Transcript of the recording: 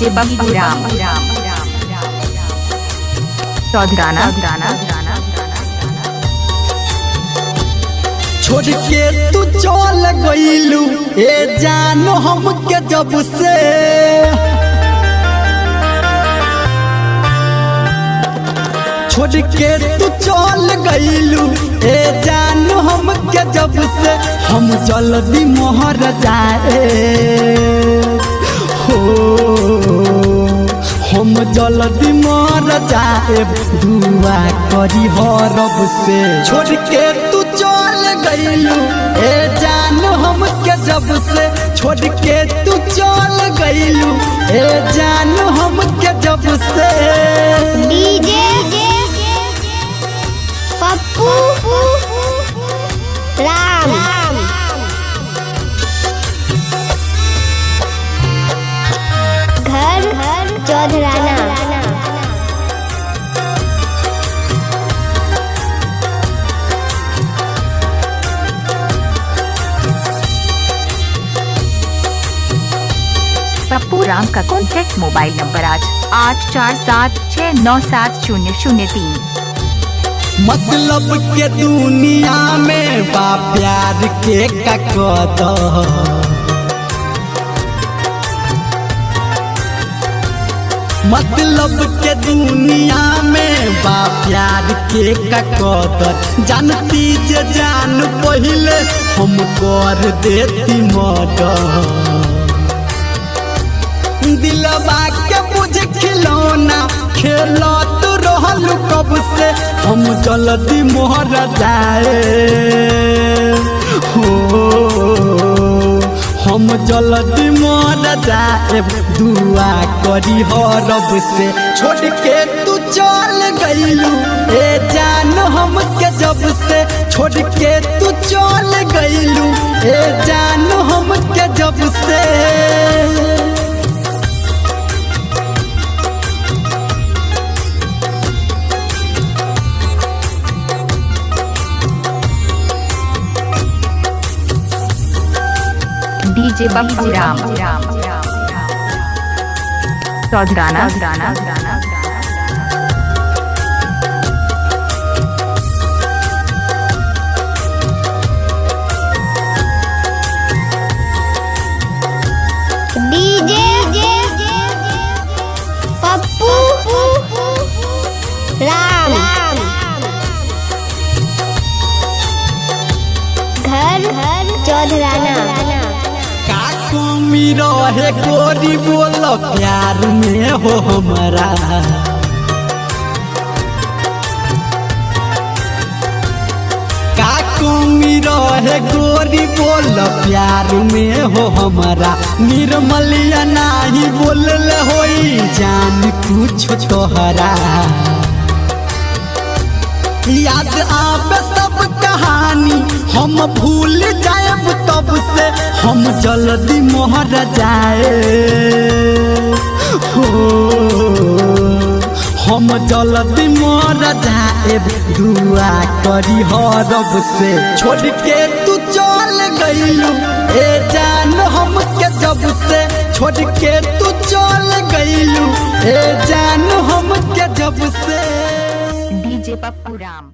DJ Pappu Ram चौधराना। छोड़ के तू चल गइलू ए जानो हमके जब से, छोड़ के तू चल गइलू ए जानो हमके जब से, हम जल्दी मोहर जाए हो, हम जल्दी मर जाए दुआ करी हो रब से। छोड़ के तू चल गइलू ए जान हमके जब से, छोड़ के तू चल गइलू ए जान हमके जब से। डीजे पप्पू राम घर चौधराना। पप्पू राम का कॉन्टैक्ट मोबाइल नंबर आज 8476970003। मतलब के दुनिया में बा प्यार के ककद, मतलब के दुनिया में बा प्यार के ककद। जानती जे जान पहले हम कर देती मर्डर, दिलवा के बुझ खिलौना खेलत रहल कब से, हम जल्दी मोहर जाए हो, हम जल्दी मोहर जाए दुआ करी हो रब से। छोड़ के तू चल गइलू ए जान हमके जब से, छोड़ के तू चल गइलू ए जान हमके जब से। डीजे पप्पू राम चौधराना। डीजे पप्पू राम घर चौधराना। का कमी रहे गोरी बोल प्यार में हो हमारा, का कमी रहे गोरी बोल प्यार में हो हमारा। निर्मलिया नाही बोल होई जान कुछ तोहरा, याद आवे सब कहानी हम भूल जाएब तब से, हम जल्दी मोहर जाए हो, हम जल्दी मोहर जाए दुआ करी हो रब से। छोड़ के तू चल गइलू ए जान हमके जब से, छोड़ के तू चल गइलू ए जान हमके जब से। डीजे पप्पू राम।